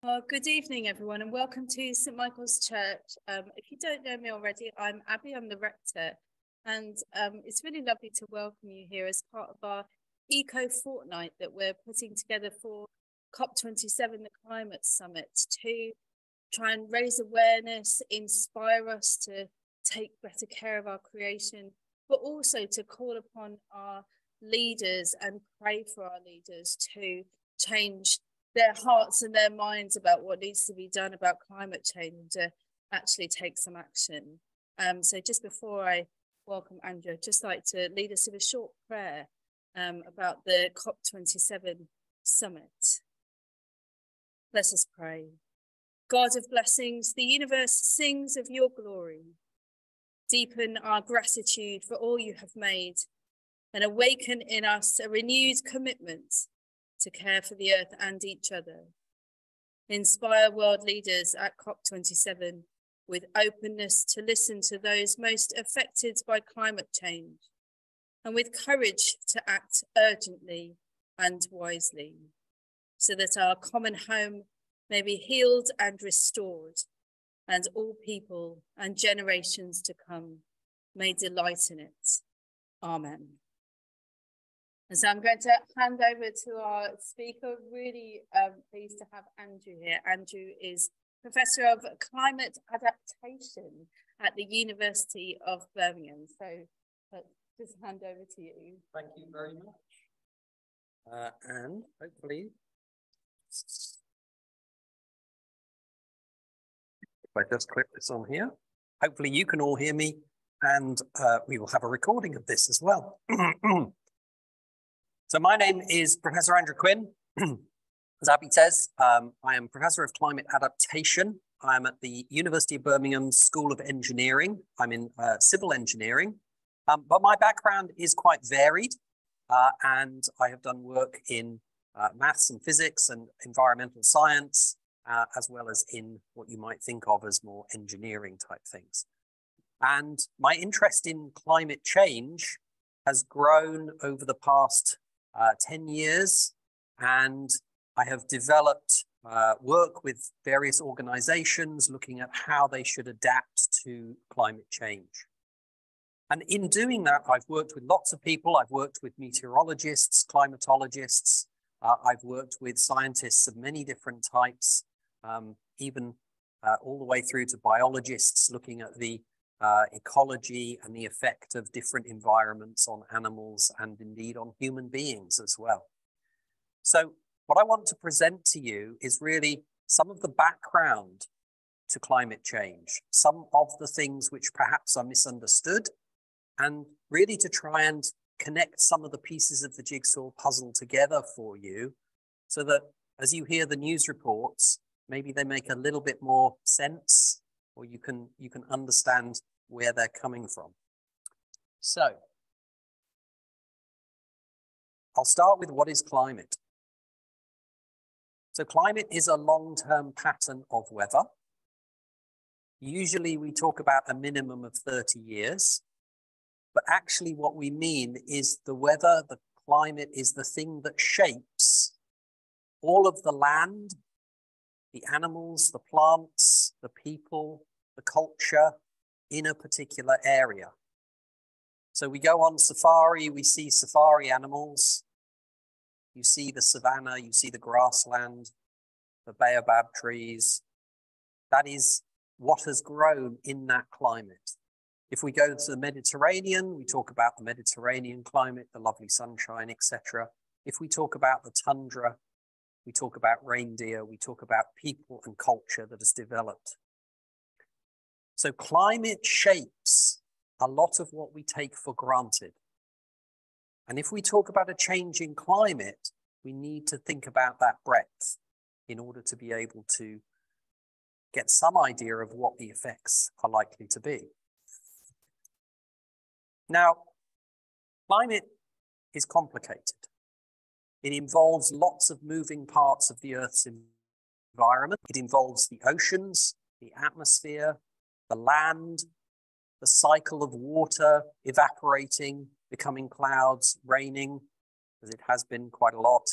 Well, good evening, everyone, and welcome to St Michael's Church. If you don't know me already, I'm Abby, I'm the rector, and it's really lovely to welcome you here as part of our Eco Fortnight that we're putting together for COP27, the Climate Summit, to try and raise awareness, inspire us to take better care of our creation, but also to call upon our leaders and pray for our leaders to change their hearts and their minds about what needs to be done about climate change and to actually take some action. So just before I welcome Andrew, I'd just like to lead us in a short prayer about the COP27 summit. Let us pray. God of blessings, the universe sings of your glory. Deepen our gratitude for all you have made and awaken in us a renewed commitment to care for the earth and each other. Inspire world leaders at COP27 with openness to listen to those most affected by climate change and with courage to act urgently and wisely so that our common home may be healed and restored and all people and generations to come may delight in it. Amen. And so I'm going to hand over to our speaker. Really pleased to have Andrew here. Andrew is Professor of Climate Adaptation at the University of Birmingham. So just hand over to you. Thank you very much. And hopefully, if I just click this on here, hopefully you can all hear me and we will have a recording of this as well. So my name is Professor Andrew Quinn. As Abby says, I am Professor of Climate Adaptation. I'm at the University of Birmingham School of Engineering. I'm in civil engineering, but my background is quite varied and I have done work in maths and physics and environmental science, as well as in what you might think of as more engineering type things. And my interest in climate change has grown over the past 10 years, and I have developed work with various organizations looking at how they should adapt to climate change. And in doing that, I've worked with lots of people. I've worked with meteorologists, climatologists. I've worked with scientists of many different types, even all the way through to biologists looking at the ecology and the effect of different environments on animals and indeed on human beings as well. So what I want to present to you is really some of the background to climate change, some of the things which perhaps are misunderstood, and really to try and connect some of the pieces of the jigsaw puzzle together for you so that as you hear the news reports, maybe they make a little bit more sense, or you can understand where they're coming from. So I'll start with what is climate. So climate is a long-term pattern of weather. Usually we talk about a minimum of 30 years, but actually what we mean is the weather, the climate is the thing that shapes all of the land, the animals, the plants, the people, the culture in a particular area. So we go on safari, we see safari animals. You see the savanna, you see the grassland, the baobab trees. That is what has grown in that climate. If we go to the Mediterranean, we talk about the Mediterranean climate, the lovely sunshine, etc. If we talk about the tundra, we talk about reindeer, we talk about people and culture that has developed. So climate shapes a lot of what we take for granted. And if we talk about a change in climate, we need to think about that breadth in order to be able to get some idea of what the effects are likely to be. Now, climate is complicated. It involves lots of moving parts of the Earth's environment. It involves the oceans, the atmosphere, the land, the cycle of water evaporating, becoming clouds, raining, as it has been quite a lot.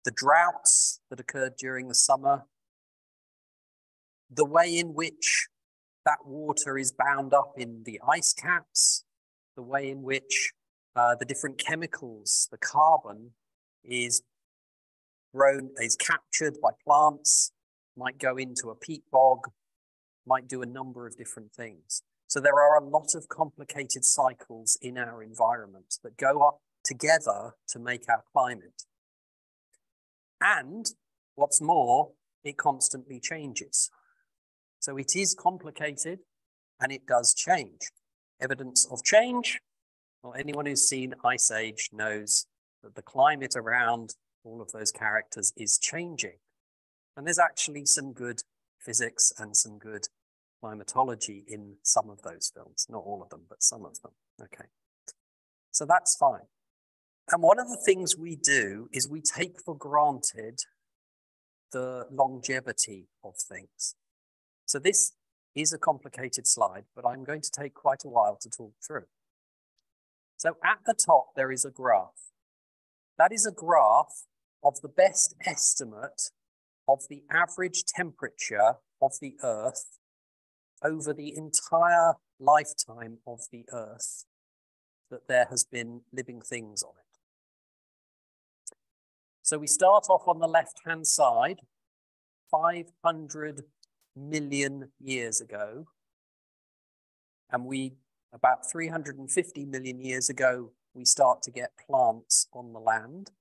the droughts that occurred during the summer, the way in which that water is bound up in the ice caps, the way in which the different chemicals, the carbon is captured by plants, might go into a peat bog, might do a number of different things. So there are a lot of complicated cycles in our environment that go up together to make our climate. And what's more, it constantly changes. So it is complicated and it does change. Evidence of change, well, anyone who's seen Ice Age knows that the climate around all of those characters is changing. And there's actually some good physics and some good climatology in some of those films. Not all of them, but some of them. Okay, so that's fine. And one of the things we do is we take for granted the longevity of things. So this is a complicated slide, but I'm going to take quite a while to talk through. So at the top, there is a graph. That is a graph of the best estimate of the average temperature of the Earth over the entire lifetime of the Earth that there has been living things on it. So we start off on the left-hand side, 500 million years ago, and about 350 million years ago, we start to get plants on the land.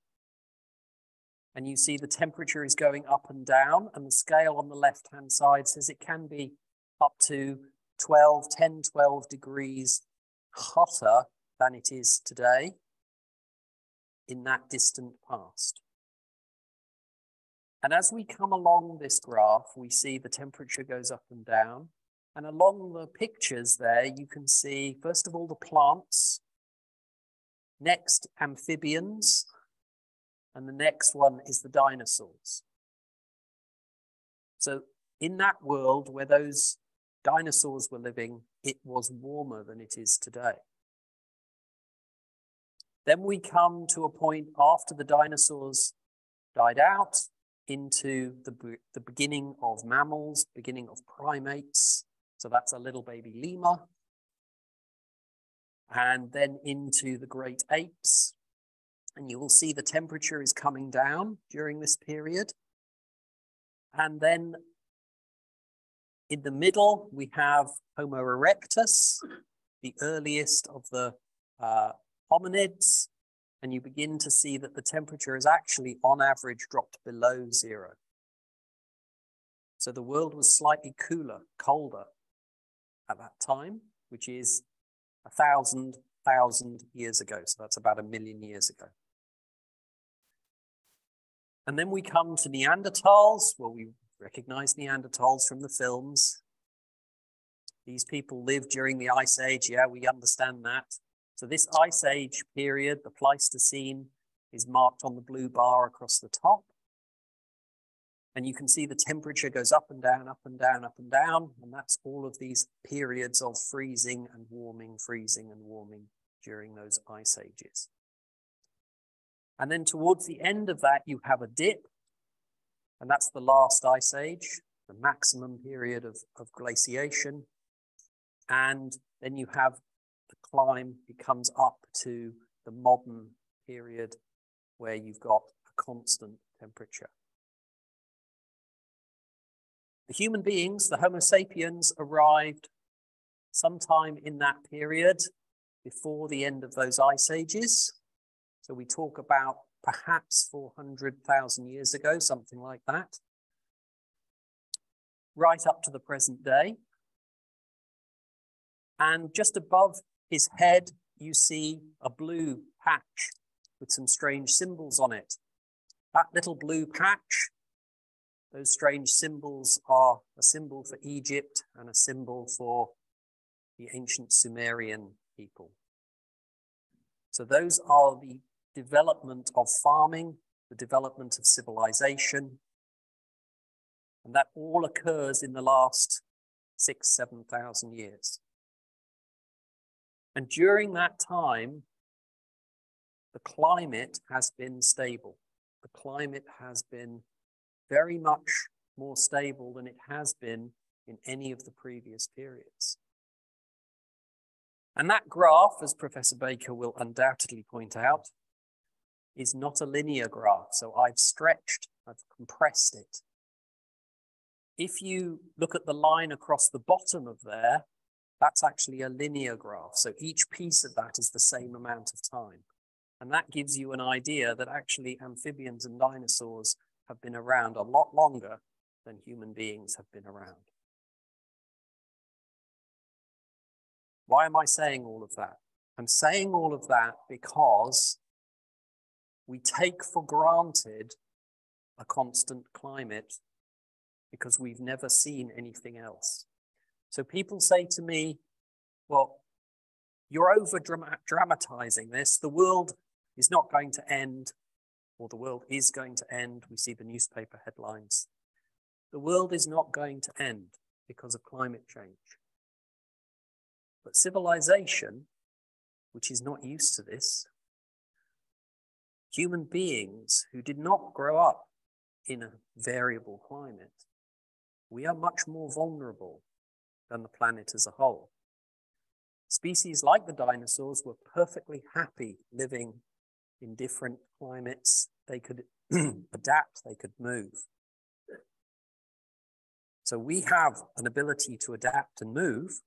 And you see the temperature is going up and down, and the scale on the left-hand side says it can be up to 10, 12 degrees hotter than it is today in that distant past. And as we come along this graph, we see the temperature goes up and down. And along the pictures there, you can see, first of all, the plants, next amphibians, and the next one is the dinosaurs. So in that world where those dinosaurs were living, it was warmer than it is today. Then we come to a point after the dinosaurs died out into the beginning of mammals, beginning of primates. So that's a little baby lemur. And then into the great apes. And you will see the temperature is coming down during this period. And then in the middle, we have Homo erectus, the earliest of the hominids. And you begin to see that the temperature is actually, on average, dropped below 0. So the world was slightly colder at that time, which is 1,000 years ago. So that's about 1 million years ago. And then we come to Neanderthals. Well, we recognize Neanderthals from the films. These people lived during the Ice Age. Yeah, we understand that. So this Ice Age period, the Pleistocene, is marked on the blue bar across the top. And you can see the temperature goes up and down, up and down, up and down. And that's all of these periods of freezing and warming during those Ice Ages. And then towards the end of that, you have a dip. And that's the last Ice Age, the maximum period of glaciation. And then you have the climb, it comes up to the modern period where you've got a constant temperature. The human beings, the Homo sapiens, arrived sometime in that period before the end of those Ice Ages. So we talk about perhaps 400,000 years ago, something like that, right up to the present day. And just above his head, you see a blue patch with some strange symbols on it. That little blue patch, those strange symbols are a symbol for Egypt and a symbol for the ancient Sumerian people. So those are the development of farming, the development of civilization, and that all occurs in the last 6,000 to 7,000 years. And during that time, the climate has been stable. the climate has been very much more stable than it has been in any of the previous periods. And that graph, as Professor Baker will undoubtedly point out, is not a linear graph. So I've compressed it. If you look at the line across the bottom of there, that's actually a linear graph. So each piece of that is the same amount of time. And that gives you an idea that actually amphibians and dinosaurs have been around a lot longer than human beings have been around. Why am I saying all of that? I'm saying all of that because we take for granted a constant climate because we've never seen anything else. So people say to me, well, you're over-dramatizing this. The world is not going to end, or the world is going to end. We see the newspaper headlines. The world is not going to end because of climate change. But civilization, which is not used to this, human beings who did not grow up in a variable climate, we are much more vulnerable than the planet as a whole. Species like the dinosaurs were perfectly happy living in different climates. They could adapt, they could move. So we have an ability to adapt and move,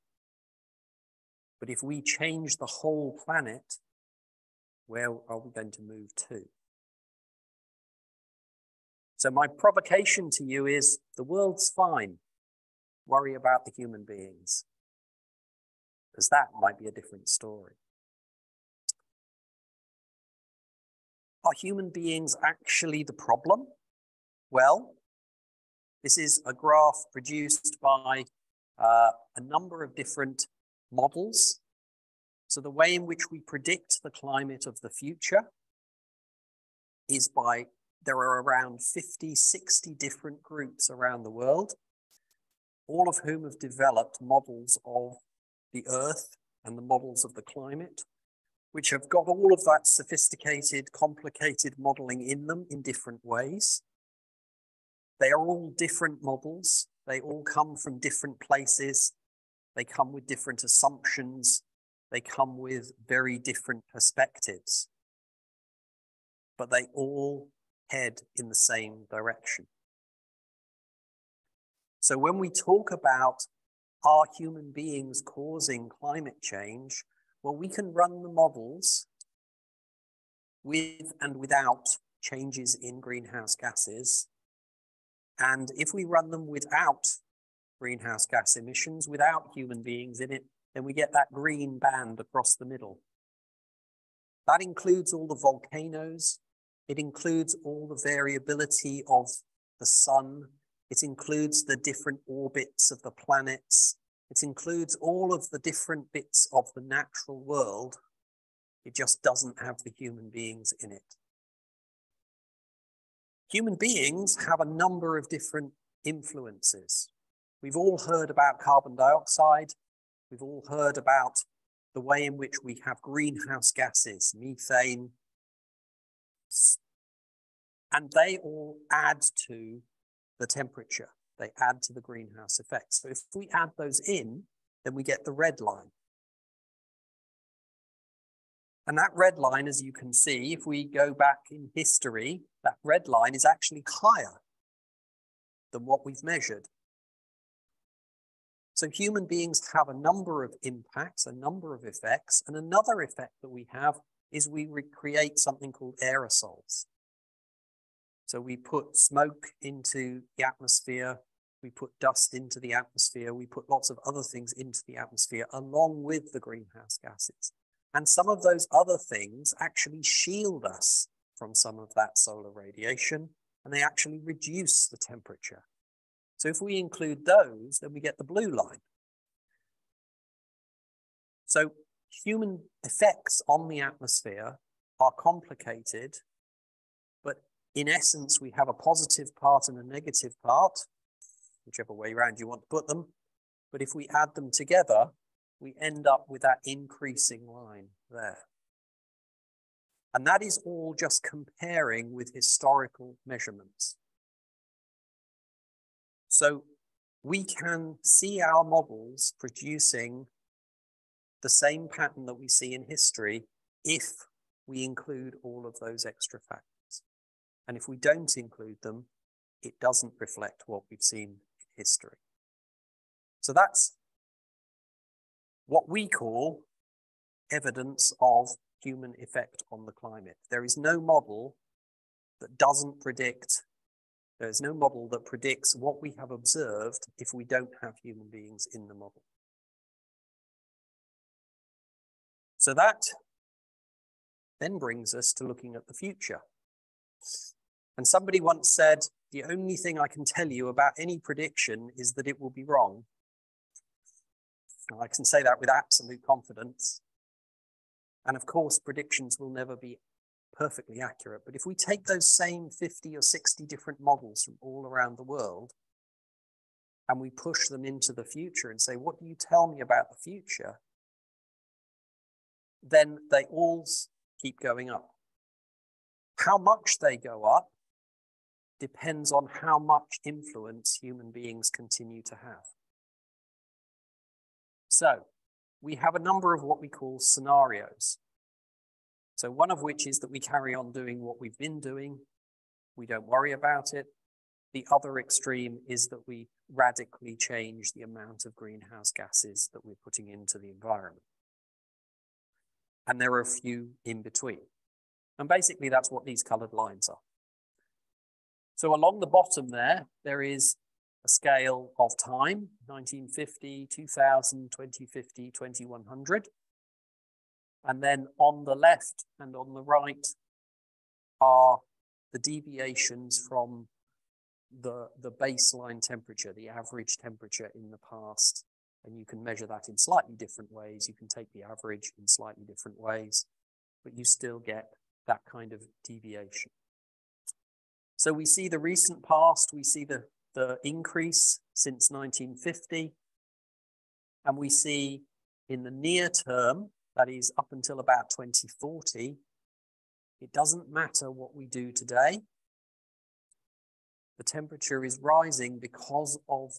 but if we change the whole planet, where are we going to move to? So my provocation to you is, the world's fine. Worry about the human beings, because that might be a different story. Are human beings actually the problem? Well, this is a graph produced by a number of different models. So the way in which we predict the climate of the future is there are around 50, 60 different groups around the world, all of whom have developed models of the Earth and the models of the climate, which have got all of that sophisticated, complicated modeling in them in different ways. They are all different models. They all come from different places. They come with different assumptions. They come with very different perspectives. But they all head in the same direction. So when we talk about, are human beings causing climate change? Well, we can run the models with and without changes in greenhouse gases. And if we run them without greenhouse gas emissions, without human beings in it, then we get that green band across the middle. That includes all the volcanoes. It includes all the variability of the sun. It includes the different orbits of the planets. It includes all of the different bits of the natural world. It just doesn't have the human beings in it. Human beings have a number of different influences. We've all heard about carbon dioxide. We've all heard about the way in which we have greenhouse gases, methane, and they all add to the temperature. They add to the greenhouse effect. So if we add those in, then we get the red line. And that red line, as you can see, if we go back in history, that red line is actually higher than what we've measured. So human beings have a number of impacts, a number of effects, and another effect that we have is we create something called aerosols. So we put smoke into the atmosphere, we put dust into the atmosphere, we put lots of other things into the atmosphere along with the greenhouse gases. And some of those other things actually shield us from some of that solar radiation, and they actually reduce the temperature. So if we include those, then we get the blue line. So human effects on the atmosphere are complicated, but in essence, we have a positive part and a negative part, whichever way around you want to put them. But if we add them together, we end up with that increasing line there. And that is all just comparing with historical measurements. So we can see our models producing the same pattern that we see in history if we include all of those extra factors. And if we don't include them, it doesn't reflect what we've seen in history. So that's what we call evidence of human effect on the climate. There is no model that doesn't predict, there is no model that predicts what we have observed if we don't have human beings in the model. So that then brings us to looking at the future. And somebody once said, the only thing I can tell you about any prediction is that it will be wrong. And I can say that with absolute confidence. And of course, predictions will never be perfectly accurate. But if we take those same 50 or 60 different models from all around the world, and we push them into the future and say, what do you tell me about the future? Then they all keep going up. How much they go up depends on how much influence human beings continue to have. So we have a number of what we call scenarios. So one of which is that we carry on doing what we've been doing. We don't worry about it. The other extreme is that we radically change the amount of greenhouse gases that we're putting into the environment. And there are a few in between. And basically that's what these colored lines are. So along the bottom there is a scale of time, 1950, 2000, 2050, 2100. And then on the left and on the right are the deviations from the baseline temperature, the average temperature in the past. And you can measure that in slightly different ways. You can take the average in slightly different ways, but you still get that kind of deviation. So we see the recent past, we see the increase since 1950, and we see in the near term, that is up until about 2040, it doesn't matter what we do today. The temperature is rising because of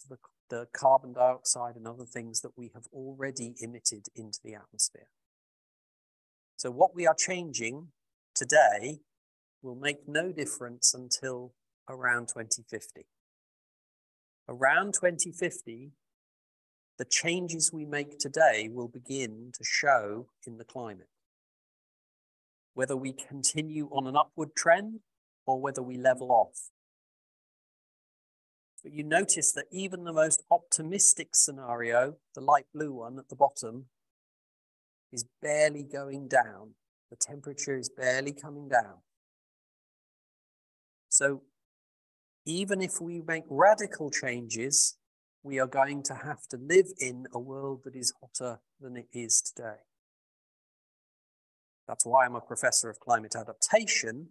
the carbon dioxide and other things that we have already emitted into the atmosphere. So what we are changing today will make no difference until around 2050. Around 2050, the changes we make today will begin to show in the climate. Whether we continue on an upward trend or whether we level off. But you notice that even the most optimistic scenario, the light blue one at the bottom, is barely going down. The temperature is barely coming down. So even if we make radical changes, we are going to have to live in a world that is hotter than it is today. That's why I'm a professor of climate adaptation,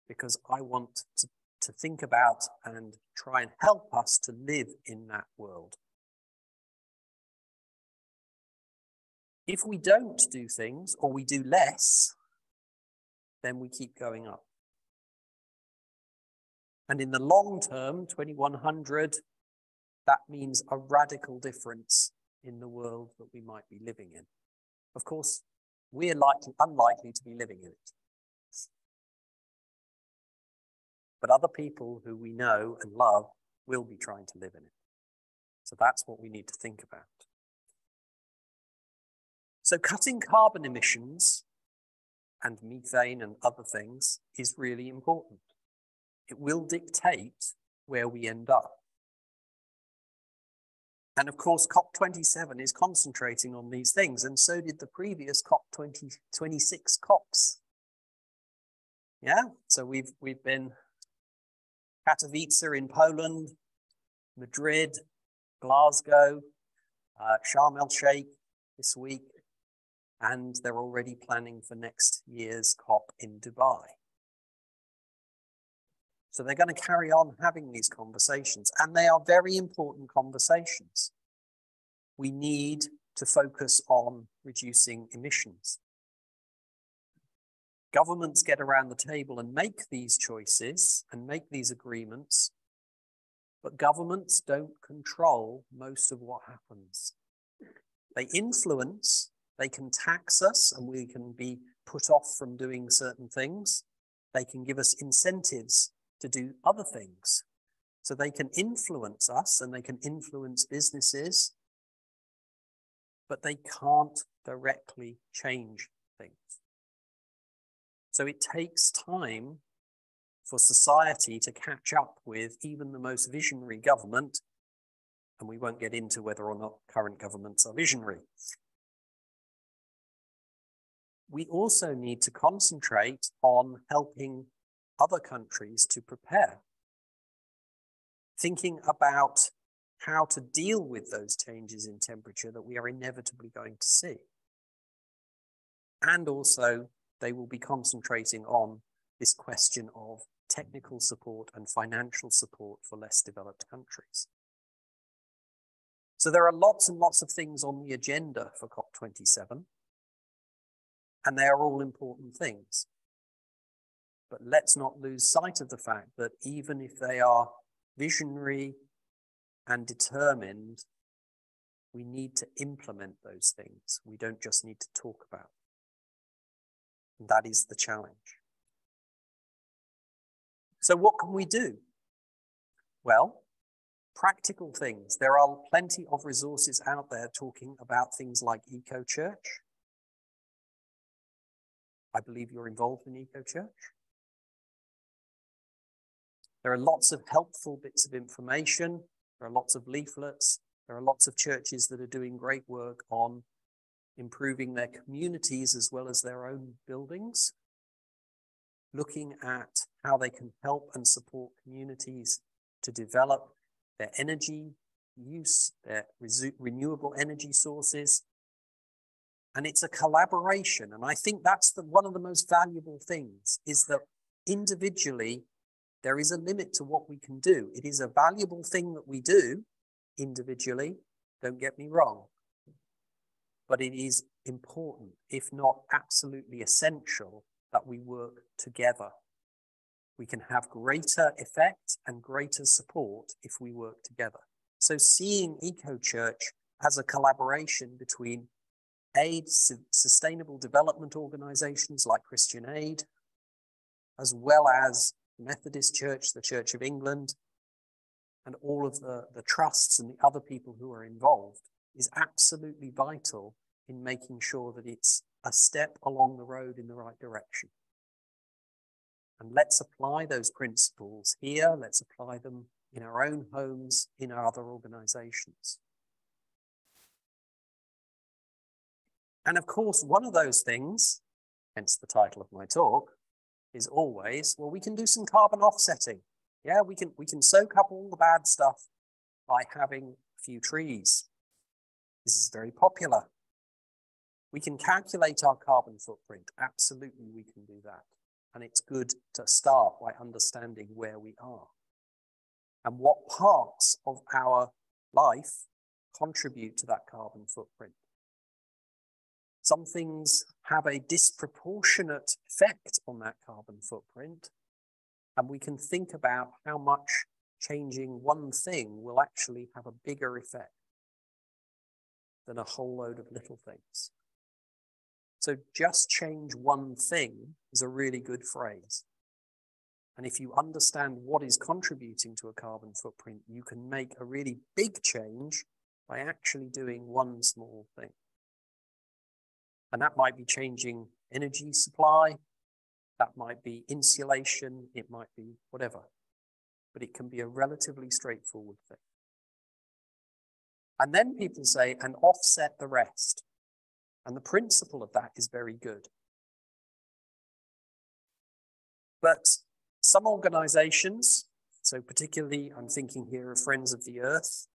because I want to think about and try and help us to live in that world. If we don't do things, or we do less, then we keep going up. And in the long term, 2100, that means a radical difference in the world that we might be living in. Of course, we're unlikely to be living in it. But other people who we know and love will be trying to live in it. So that's what we need to think about. So cutting carbon emissions and methane and other things is really important. It will dictate where we end up. And of course, COP27 is concentrating on these things, and so did the previous COP26 COPs. Yeah, so we've been Katowice in Poland, Madrid, Glasgow, Sharm el-Sheikh this week, and they're already planning for next year's COP in Dubai. So they're going to carry on having these conversations, and they are very important conversations. We need to focus on reducing emissions. Governments get around the table and make these choices and make these agreements, but governments don't control most of what happens. They influence, they can tax us and we can be put off from doing certain things. They can give us incentives to do other things. So they can influence us and they can influence businesses, but they can't directly change things. So it takes time for society to catch up with even the most visionary government, and we won't get into whether or not current governments are visionary. We also need to concentrate on helping other countries to prepare, thinking about how to deal with those changes in temperature that we are inevitably going to see. And also, they will be concentrating on this question of technical support and financial support for less developed countries. So there are lots and lots of things on the agenda for COP27, and they are all important things. But let's not lose sight of the fact that even if they are visionary and determined, we need to implement those things. We don't just need to talk about them. And that is the challenge. So what can we do? Well, practical things. There are plenty of resources out there talking about things like Eco Church. I believe you're involved in Eco Church. There are lots of helpful bits of information. There are lots of leaflets. There are lots of churches that are doing great work on improving their communities as well as their own buildings, looking at how they can help and support communities to develop their energy use, their renewable energy sources. And it's a collaboration. And I think that's one of the most valuable things, is that individually, there is a limit to what we can do. It is a valuable thing that we do individually, don't get me wrong. But it is important, if not absolutely essential, that we work together. We can have greater effect and greater support if we work together. So seeing Eco Church as a collaboration between aid, sustainable development organizations like Christian Aid, as well as the Methodist Church, the Church of England, and all of the trusts and the other people who are involved, is absolutely vital in making sure that it's a step along the road in the right direction. And let's apply those principles here. Let's apply them in our own homes, in our other organizations. And of course, one of those things, hence the title of my talk, is always, well, we can do some carbon offsetting. Yeah, we can soak up all the bad stuff by having a few trees. This is very popular. We can calculate our carbon footprint. Absolutely, we can do that. And it's good to start by understanding where we are and what parts of our life contribute to that carbon footprint. Some things have a disproportionate effect on that carbon footprint, and we can think about how much changing one thing will actually have a bigger effect than a whole load of little things. So just change one thing is a really good phrase. And if you understand what is contributing to a carbon footprint, you can make a really big change by actually doing one small thing. And that might be changing energy supply, that might be insulation, it might be whatever. But it can be a relatively straightforward thing. And then people say, and offset the rest. And the principle of that is very good. But some organizations, so particularly I'm thinking here of Friends of the Earth,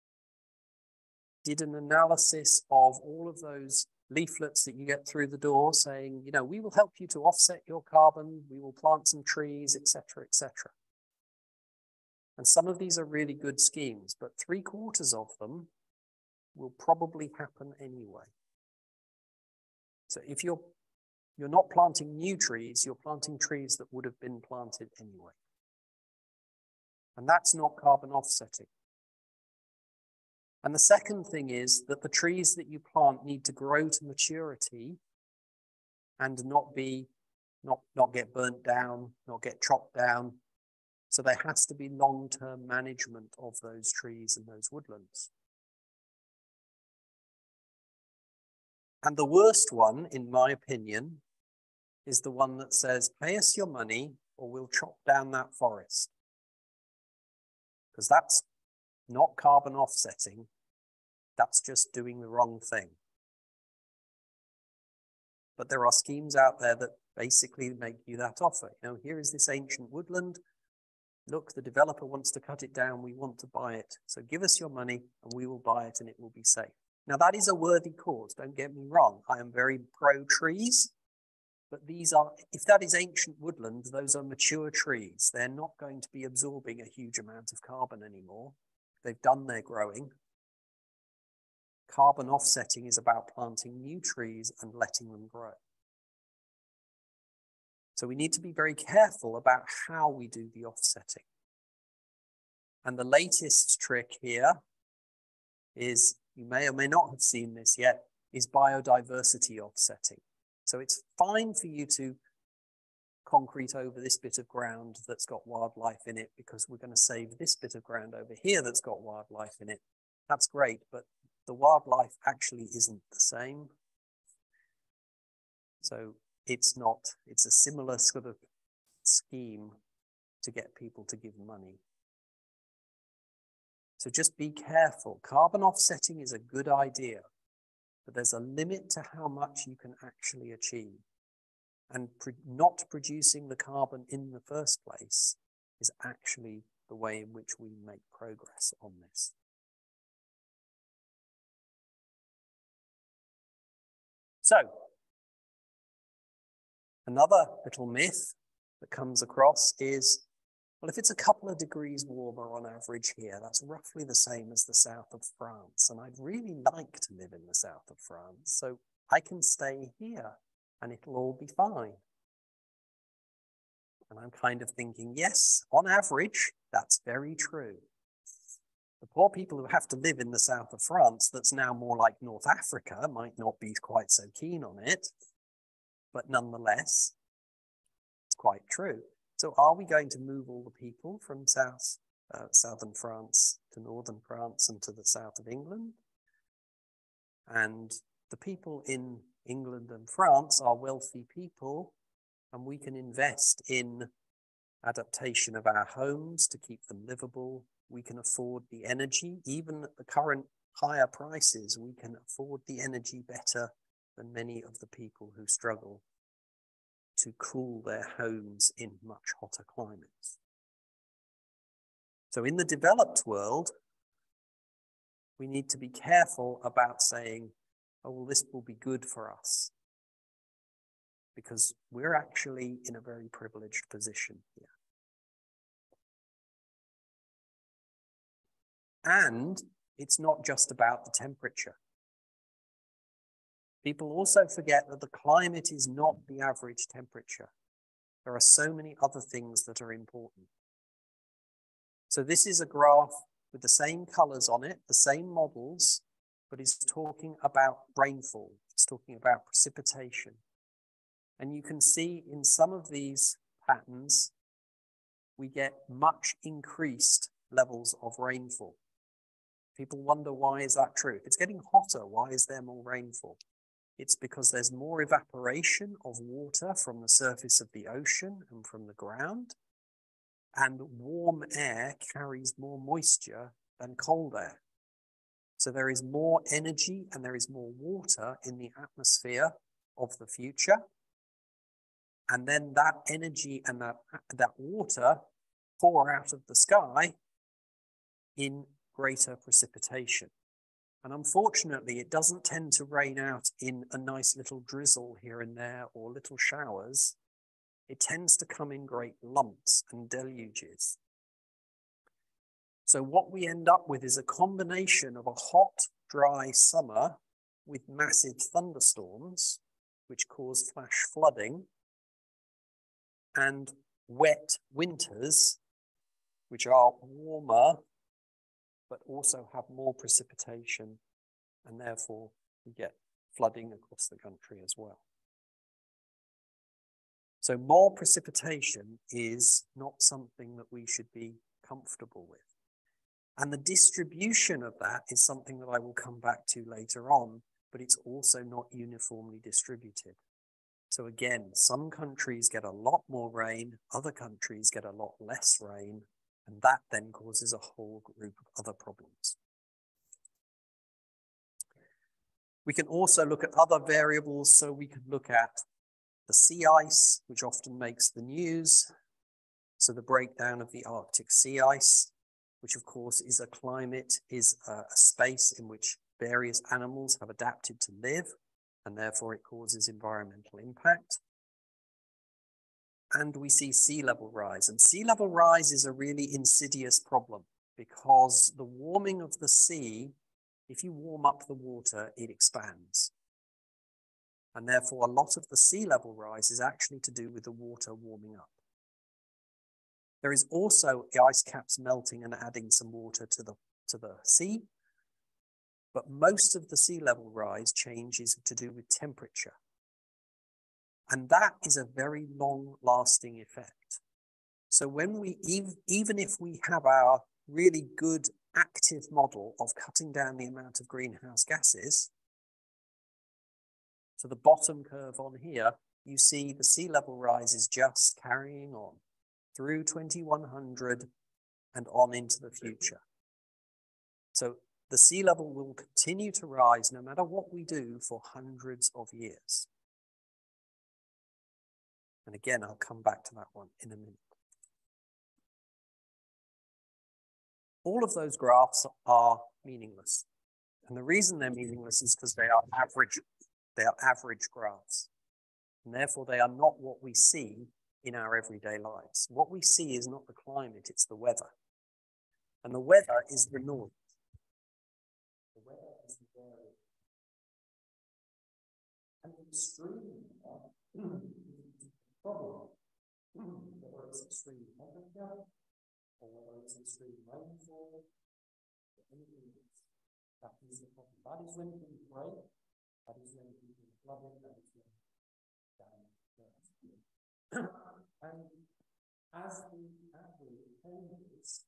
did an analysis of all of those leaflets that you get through the door saying, you know, we will help you to offset your carbon, we will plant some trees, etc., etc. And some of these are really good schemes, but 3/4 of them will probably happen anyway. So if you're You're not planting new trees, you're planting trees that would have been planted anyway. And that's not carbon offsetting. And the second thing is that the trees that you plant need to grow to maturity and not get burnt down, not get chopped down. So there has to be long-term management of those trees and those woodlands. And the worst one, in my opinion, is the one that says, pay us your money or we'll chop down that forest. Because that's not carbon offsetting, that's just doing the wrong thing. But there are schemes out there that basically make you that offer. You know, here is this ancient woodland. Look, the developer wants to cut it down. We want to buy it. So give us your money and we will buy it and it will be safe. Now that is a worthy cause. Don't get me wrong. I am very pro trees, but these are, if that is ancient woodland, those are mature trees. They're not going to be absorbing a huge amount of carbon anymore. They've done their growing. Carbon offsetting is about planting new trees and letting them grow. So we need to be very careful about how we do the offsetting. And the latest trick here is, you may or may not have seen this yet, is biodiversity offsetting. So it's fine for you to concrete over this bit of ground that's got wildlife in it because we're going to save this bit of ground over here that's got wildlife in it. That's great, but the wildlife actually isn't the same. So it's a similar sort of scheme to get people to give money. So just be careful. Carbon offsetting is a good idea, but there's a limit to how much you can actually achieve. And not producing the carbon in the first place is actually the way in which we make progress on this. So, another little myth that comes across is, well, if it's a couple of degrees warmer on average here, that's roughly the same as the south of France. And I'd really like to live in the south of France, so I can stay here and it'll all be fine. And I'm kind of thinking, yes, on average, that's very true. The poor people who have to live in the south of France, that's now more like North Africa, might not be quite so keen on it, but nonetheless, it's quite true. So are we going to move all the people from southern France to northern France and to the south of England? And the people in England and France are wealthy people, and we can invest in adaptation of our homes to keep them livable. We can afford the energy, even at the current higher prices, we can afford the energy better than many of the people who struggle to cool their homes in much hotter climates. So in the developed world, we need to be careful about saying, oh, well, this will be good for us, because we're actually in a very privileged position here. And it's not just about the temperature. People also forget that the climate is not the average temperature. There are so many other things that are important. So this is a graph with the same colors on it, the same models, but it's talking about rainfall. It's talking about precipitation. And you can see in some of these patterns, we get much increased levels of rainfall. People wonder, why is that true? If it's getting hotter, why is there more rainfall? It's because there's more evaporation of water from the surface of the ocean and from the ground, and warm air carries more moisture than cold air. So there is more energy and there is more water in the atmosphere of the future. And then that energy and that water pour out of the sky in greater precipitation. And unfortunately, it doesn't tend to rain out in a nice little drizzle here and there or little showers. It tends to come in great lumps and deluges. So what we end up with is a combination of a hot, dry summer with massive thunderstorms, which cause flash flooding, and wet winters, which are warmer, but also have more precipitation, and therefore we get flooding across the country as well. So more precipitation is not something that we should be comfortable with. And the distribution of that is something that I will come back to later on, but it's also not uniformly distributed. So again, some countries get a lot more rain, other countries get a lot less rain, and that then causes a whole group of other problems. We can also look at other variables, so we can look at the sea ice, which often makes the news. So the breakdown of the Arctic sea ice, which of course is a space in which various animals have adapted to live, and therefore it causes environmental impact. And we see sea level rise, and sea level rise is a really insidious problem because the warming of the sea, if you warm up the water, it expands. And therefore a lot of the sea level rise is actually to do with the water warming up. There is also the ice caps melting and adding some water to the sea, but most of the sea level rise change is to do with temperature. And that is a very long-lasting effect. So when we, even if we have our really good active model of cutting down the amount of greenhouse gases, so the bottom curve on here, you see the sea level rise is just carrying on through 2100 and on into the future. So the sea level will continue to rise no matter what we do for hundreds of years. And again, I'll come back to that one in a minute. All of those graphs are meaningless. And the reason they're meaningless is because they are average graphs. And therefore they are not what we see in our everyday lives. What we see is not the climate, it's the weather. And the weather is the norm. The weather is the variable. And the extreme problem, whether it's extreme temperature, or whether it's extreme rainfall, or anything else. That is the problem. That is when things break, that is when people are flooding, that is when and as the average changes,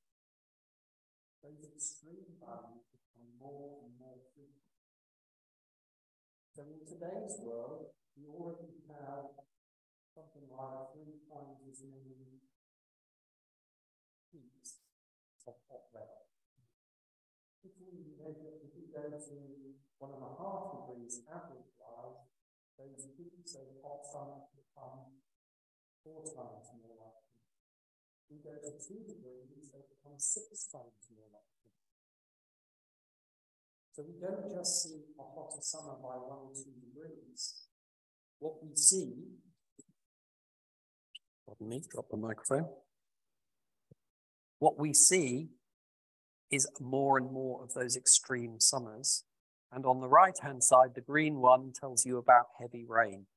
those extreme values become more and more frequent. So in today's world, we already have something like 3 times as many peaks of hot weather. If we go to 1.5 degrees average rise, those peaks of hot summer become 4 times more likely. If we go to 2 degrees, they become 6 times more likely. So we don't just see a hotter summer by 1 or 2 degrees. What we see, pardon me, drop the microphone. What we see is more and more of those extreme summers. And on the right-hand side, the green one tells you about heavy rain.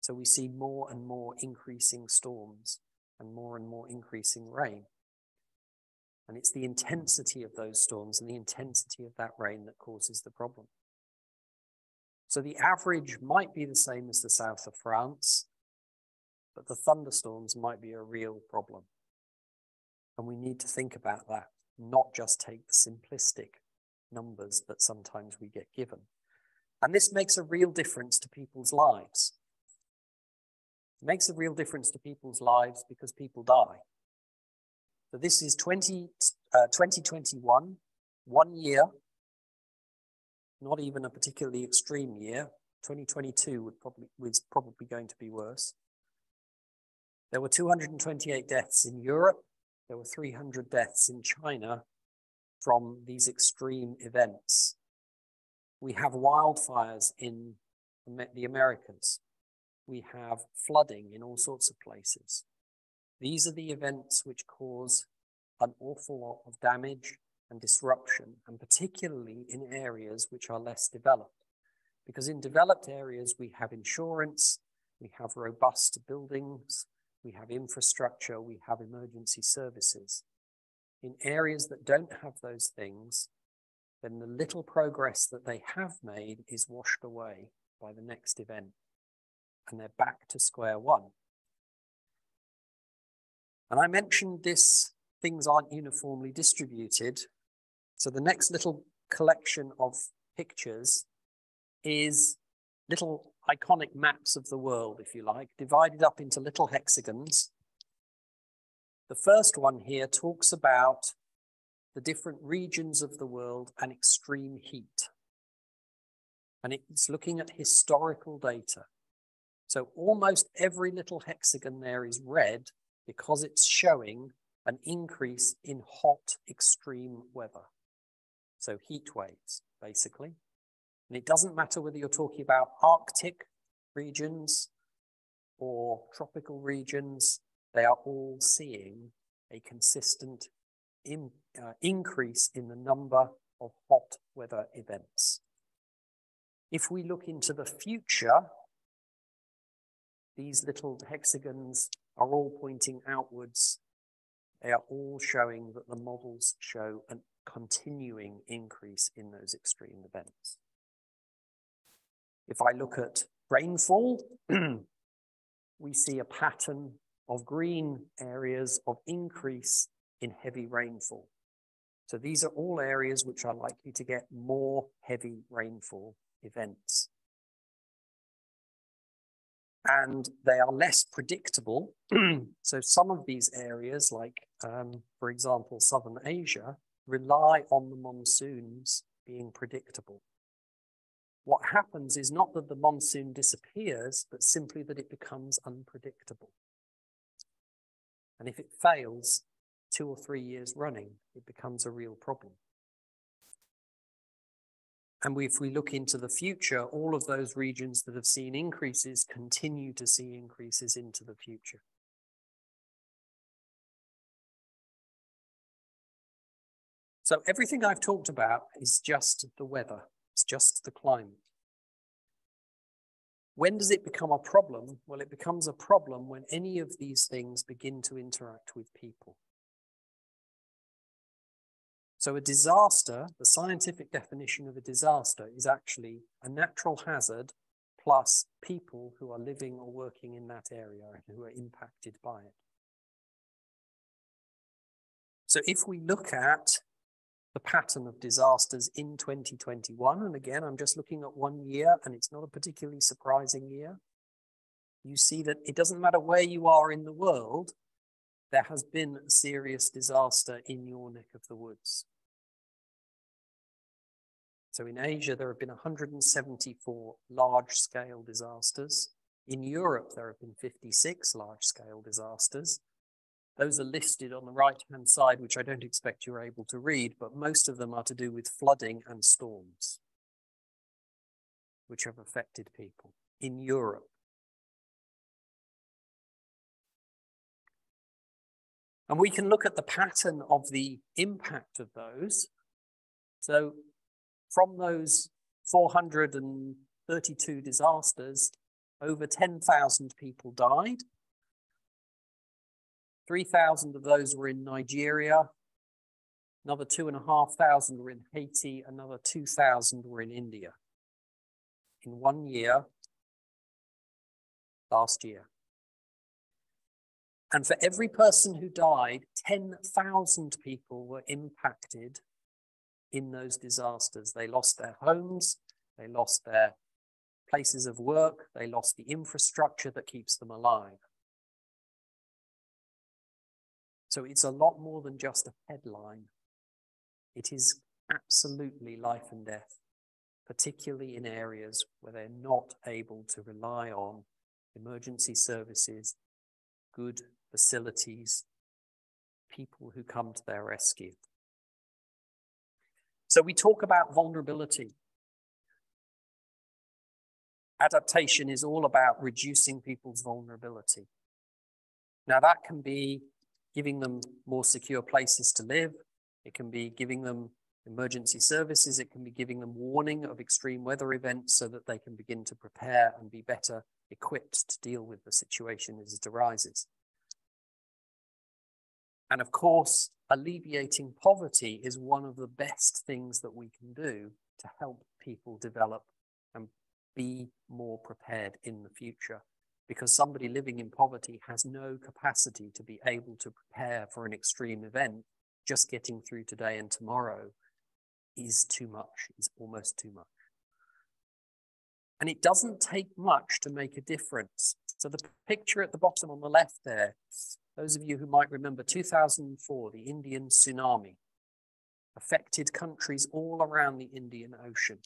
So we see more and more increasing storms and more increasing rain. And it's the intensity of those storms and the intensity of that rain that causes the problem. So the average might be the same as the south of France, but the thunderstorms might be a real problem. And we need to think about that, not just take the simplistic numbers that sometimes we get given. And this makes a real difference to people's lives. It makes a real difference to people's lives because people die. So this is 2021, 1 year, not even a particularly extreme year. 2022 was probably going to be worse. There were 228 deaths in Europe. There were 300 deaths in China from these extreme events. We have wildfires in the Americas. We have flooding in all sorts of places. These are the events which cause an awful lot of damage and disruption, and particularly in areas which are less developed, Because in developed areas, we have insurance, we have robust buildings, we have infrastructure, we have emergency services. In areas that don't have those things, then the little progress that they have made is washed away by the next event, and they're back to square one. And I mentioned this, things aren't uniformly distributed. So the next little collection of pictures is little iconic maps of the world, if you like, divided up into little hexagons. The first one here talks about the different regions of the world and extreme heat. And it's looking at historical data. So almost every little hexagon there is red because it's showing an increase in hot, extreme weather. So heat waves, basically. And it doesn't matter whether you're talking about Arctic regions or tropical regions, they are all seeing a consistent increase in the number of hot weather events. If we look into the future, these little hexagons are all pointing outwards. They are all showing that the models show a continuing increase in those extreme events. If I look at rainfall, we see a pattern of green areas of increase in heavy rainfall. So these are all areas which are likely to get more heavy rainfall events. And they are less predictable. So some of these areas, like, for example, Southern Asia, rely on the monsoons being predictable. What happens is not that the monsoon disappears, but simply that it becomes unpredictable. And if it fails 2 or 3 years running, it becomes a real problem. And if we look into the future, all of those regions that have seen increases continue to see increases into the future. So everything I've talked about is just the weather. It's just the climate. When does it become a problem? Well, it becomes a problem when any of these things begin to interact with people. So a disaster, the scientific definition of a disaster is actually a natural hazard plus people who are living or working in that area and who are impacted by it. So if we look at the pattern of disasters in 2021, and again, I'm just looking at 1 year, and it's not a particularly surprising year, you see that it doesn't matter where you are in the world, there has been a serious disaster in your neck of the woods. So in Asia, there have been 174 large-scale disasters. In Europe, there have been 56 large-scale disasters. Those are listed on the right-hand side, which I don't expect you're able to read, but most of them are to do with flooding and storms, which have affected people in Europe. And we can look at the pattern of the impact of those. So from those 432 disasters, over 10,000 people died. 3,000 of those were in Nigeria, another 2,500 were in Haiti, another 2,000 were in India. In 1 year, last year. And for every person who died, 10,000 people were impacted in those disasters. They lost their homes, they lost their places of work, they lost the infrastructure that keeps them alive. So it's a lot more than just a headline. It is absolutely life and death, particularly in areas where they're not able to rely on emergency services, good facilities, people who come to their rescue. So we talk about vulnerability. Adaptation is all about reducing people's vulnerability. Now that can be giving them more secure places to live. It can be giving them Emergency services, it can be giving them warning of extreme weather events so that they can begin to prepare and be better equipped to deal with the situation as it arises. And of course, alleviating poverty is one of the best things that we can do to help people develop and be more prepared in the future. Because somebody living in poverty has no capacity to be able to prepare for an extreme event. Just getting through today and tomorrow is too much, is almost too much. And it doesn't take much to make a difference. So the picture at the bottom on the left there, those of you who might remember 2004, the Indian tsunami affected countries all around the Indian Ocean,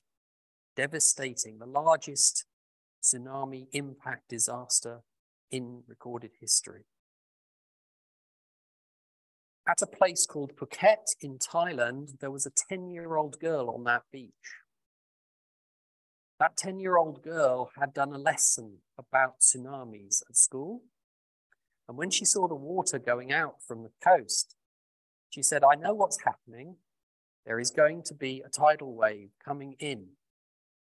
devastating, the largest tsunami impact disaster in recorded history. At a place called Phuket in Thailand, there was a 10-year-old girl on that beach. That 10-year-old girl had done a lesson about tsunamis at school. And when she saw the water going out from the coast, she said, I know what's happening. There is going to be a tidal wave coming in.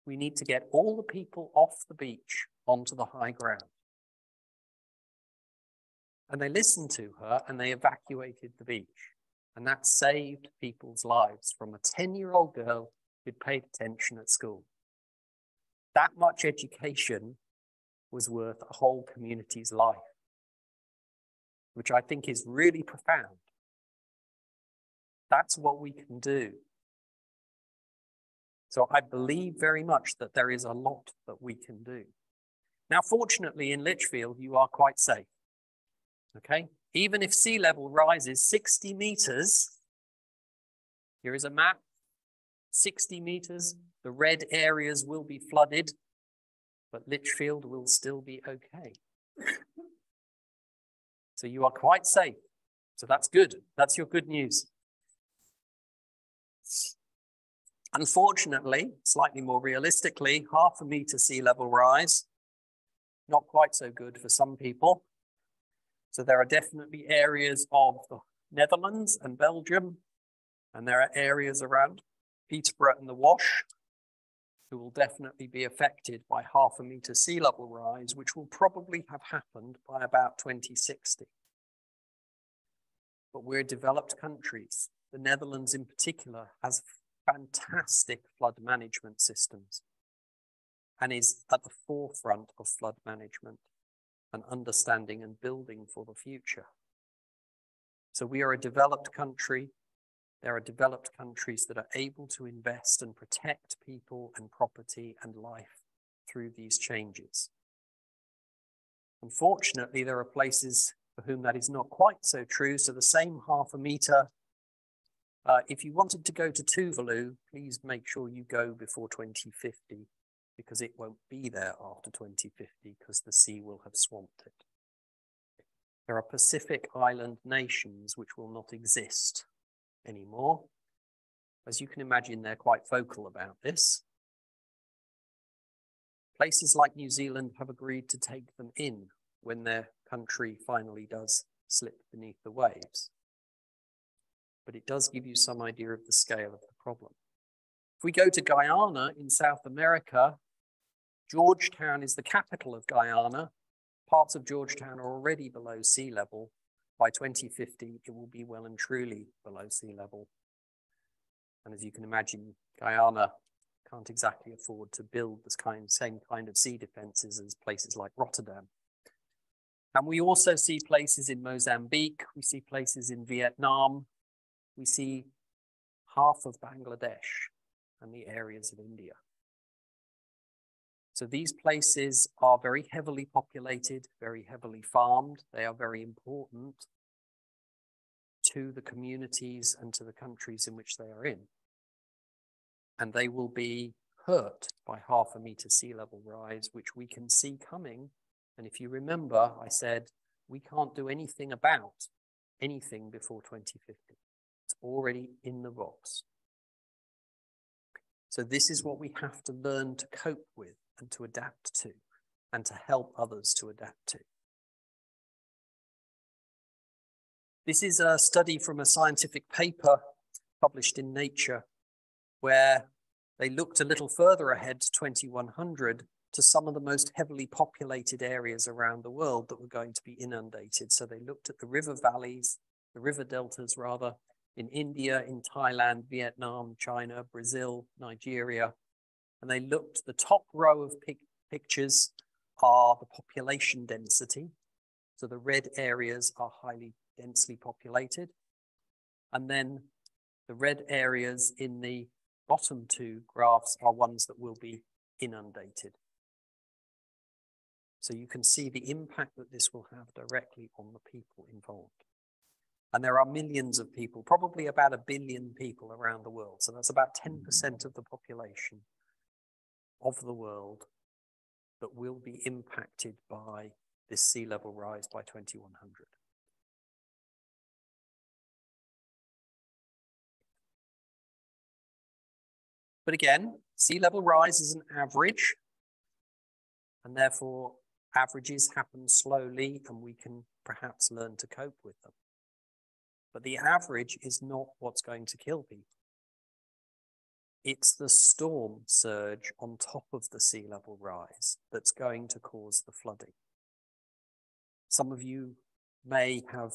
We need to get all the people off the beach onto the high ground. And they listened to her and they evacuated the beach. And that saved people's lives from a 10-year-old girl who'd paid attention at school. That much education was worth a whole community's life, which I think is really profound. That's what we can do. So I believe very much that there is a lot that we can do. Now, fortunately, in Lichfield, you are quite safe. Okay, even if sea level rises 60 meters, here is a map, 60 meters, the red areas will be flooded, but Lichfield will still be okay. So you are quite safe. So that's good. That's your good news. Unfortunately, slightly more realistically, 0.5 meter sea level rise, not quite so good for some people. So there are definitely areas of the Netherlands and Belgium, and there are areas around Peterborough and the Wash who will definitely be affected by 0.5 meter sea level rise, which will probably have happened by about 2060. But we're developed countries. The Netherlands in particular has fantastic flood management systems and is at the forefront of flood management and understanding and building for the future. So we are a developed country. There are developed countries that are able to invest and protect people and property and life through these changes. Unfortunately, there are places for whom that is not quite so true. So the same 0.5 meter, if you wanted to go to Tuvalu, please make sure you go before 2050, because it won't be there after 2050 because the sea will have swamped it. There are Pacific Island nations which will not exist anymore. As you can imagine, they're quite vocal about this. Places like New Zealand have agreed to take them in when their country finally does slip beneath the waves. But it does give you some idea of the scale of the problem. If we go to Guyana in South America, Georgetown is the capital of Guyana. Parts of Georgetown are already below sea level. By 2050, it will be well and truly below sea level. And as you can imagine, Guyana can't exactly afford to build this same kind of sea defenses as places like Rotterdam. And we also see places in Mozambique, we see places in Vietnam, we see half of Bangladesh and the areas of India. So these places are very heavily populated, very heavily farmed. They are very important to the communities and to the countries in which they are in. And they will be hurt by 0.5 meter sea level rise, which we can see coming. And if you remember, I said, we can't do anything about anything before 2050. It's already in the box. So this is what we have to learn to cope with and to adapt to, and to help others to adapt to. This is a study from a scientific paper published in Nature where they looked a little further ahead to 2100 to some of the most heavily populated areas around the world that were going to be inundated. So they looked at the river valleys, the river deltas rather, in India, in Thailand, Vietnam, China, Brazil, Nigeria. And they looked, the top row of pictures are the population density. So the red areas are highly densely populated. And then the red areas in the bottom two graphs are ones that will be inundated. So you can see the impact that this will have directly on the people involved. And there are millions of people, probably about 1 billion people around the world. So that's about 10% of the population of the world that will be impacted by this sea level rise by 2100. But again, sea level rise is an average, and therefore averages happen slowly and we can perhaps learn to cope with them. But the average is not what's going to kill people. It's the storm surge on top of the sea level rise that's going to cause the flooding. Some of you may have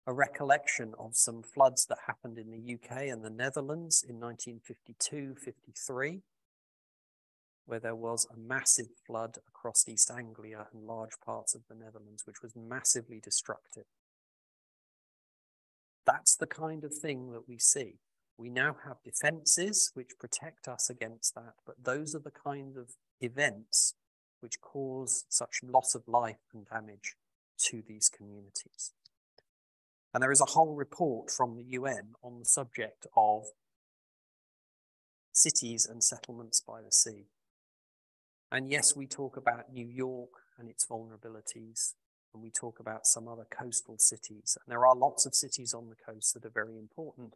a recollection of some floods that happened in the UK and the Netherlands in 1952-53, where there was a massive flood across East Anglia and large parts of the Netherlands, which was massively destructive. That's the kind of thing that we see. We now have defenses which protect us against that, but those are the kind of events which cause such loss of life and damage to these communities. And there is a whole report from the UN on the subject of cities and settlements by the sea. And yes, we talk about New York and its vulnerabilities, and we talk about some other coastal cities. And there are lots of cities on the coast that are very important.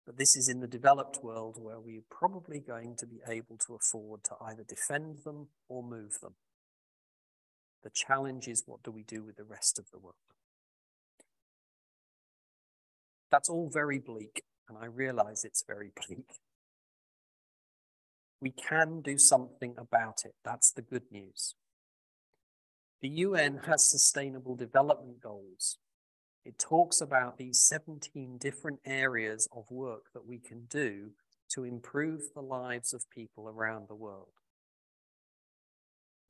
But this is in the developed world where we're probably going to be able to afford to either defend them or move them. The challenge is, what do we do with the rest of the world? That's all very bleak, and I realize it's very bleak. We can do something about it. That's the good news. The UN has Sustainable Development Goals. It talks about these 17 different areas of work that we can do to improve the lives of people around the world.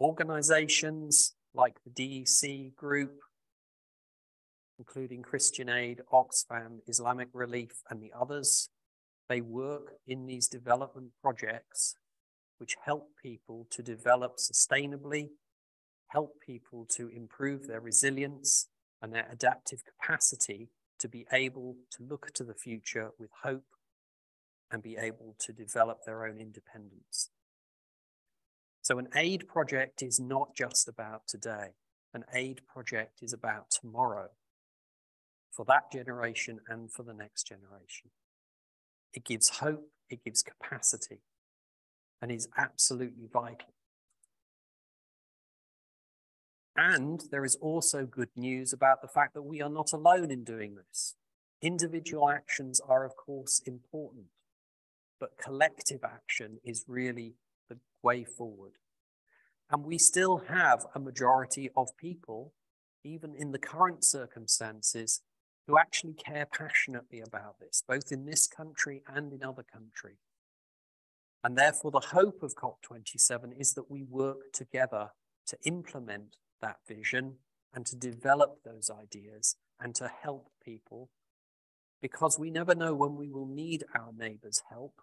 Organizations like the DEC group, including Christian Aid, Oxfam, Islamic Relief, and the others, they work in these development projects which help people to develop sustainably, help people to improve their resilience and their adaptive capacity to be able to look to the future with hope and be able to develop their own independence. So an aid project is not just about today. An aid project is about tomorrow, for that generation and for the next generation. It gives hope, it gives capacity, and is absolutely vital. And there is also good news about the fact that we are not alone in doing this. Individual actions are, of course, important, but collective action is really the way forward. And we still have a majority of people, even in the current circumstances, who actually care passionately about this, both in this country and in other countries. And therefore, the hope of COP27 is that we work together to implement that vision and to develop those ideas and to help people, because we never know when we will need our neighbours' help,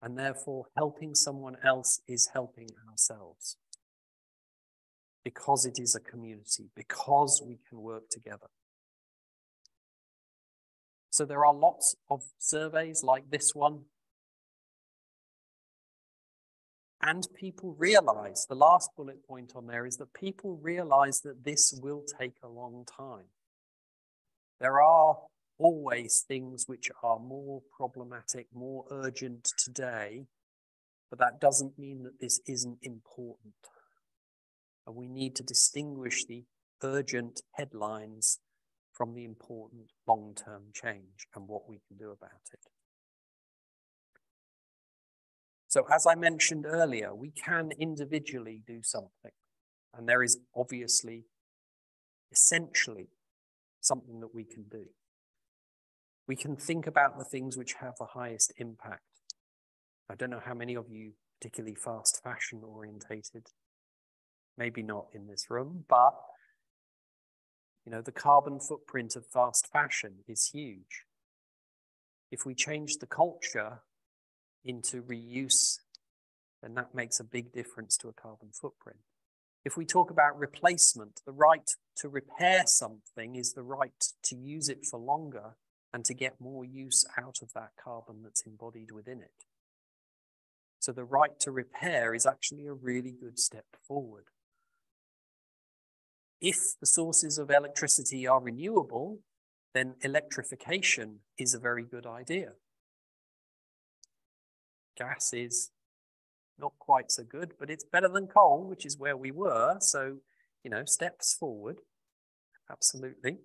and therefore helping someone else is helping ourselves, because it is a community, because we can work together. So there are lots of surveys like this one. And people realize, the last bullet point on there is that people realize that this will take a long time. There are always things which are more problematic, more urgent today, but that doesn't mean that this isn't important. And we need to distinguish the urgent headlines from the important long-term change and what we can do about it. So as I mentioned earlier, we can individually do something. And there is obviously, essentially, something that we can do. We can think about the things which have the highest impact. I don't know how many of you particularly fast fashion orientated, maybe not in this room, but you know, the carbon footprint of fast fashion is huge. If we change the culture into reuse, then that makes a big difference to a carbon footprint. If we talk about replacement, the right to repair something is the right to use it for longer and to get more use out of that carbon that's embodied within it. So the right to repair is actually a really good step forward. If the sources of electricity are renewable, then electrification is a very good idea. Gas is not quite so good, but it's better than coal, which is where we were. So, you know, steps forward, absolutely.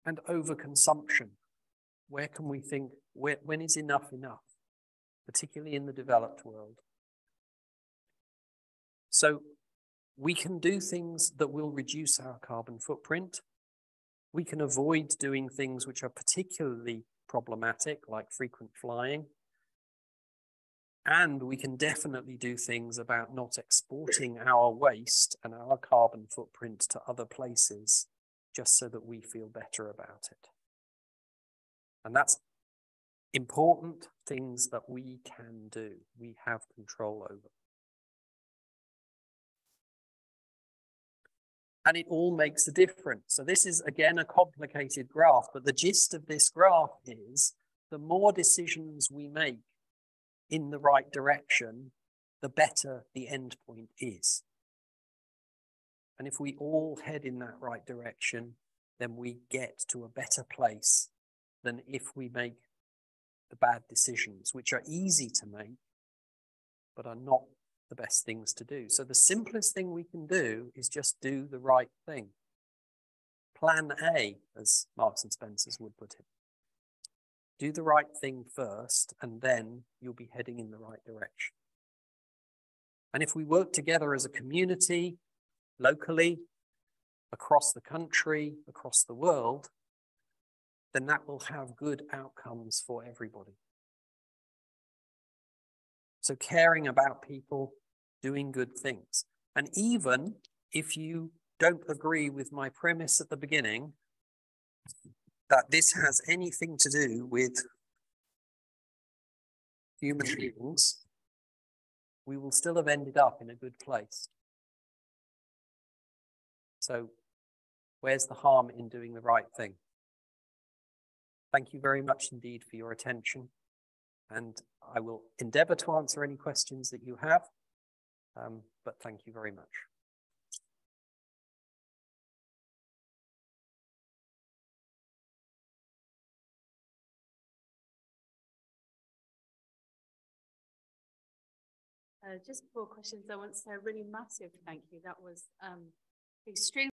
And overconsumption. Where can we think, when is enough enough, particularly in the developed world? So we can do things that will reduce our carbon footprint. We can avoid doing things which are particularly problematic, like frequent flying. And we can definitely do things about not exporting our waste and our carbon footprint to other places just so that we feel better about it. And that's important things that we can do, we have control over. And it all makes a difference. So this is, again, a complicated graph, but the gist of this graph is the more decisions we make in the right direction, the better the end point is. And if we all head in that right direction, then we get to a better place than if we make the bad decisions, which are easy to make, but are not the best things to do. So the simplest thing we can do is just do the right thing. Plan A, as Marks and Spencer's would put it. Do the right thing first, and then you'll be heading in the right direction. And if we work together as a community, locally, across the country, across the world, then that will have good outcomes for everybody. So caring about people, doing good things. And even if you don't agree with my premise at the beginning, that this has anything to do with human beings, we will still have ended up in a good place. So where's the harm in doing the right thing? Thank you very much indeed for your attention. And I will endeavour to answer any questions that you have, but thank you very much. Just before questions, I want to say a really massive thank you. That was extremely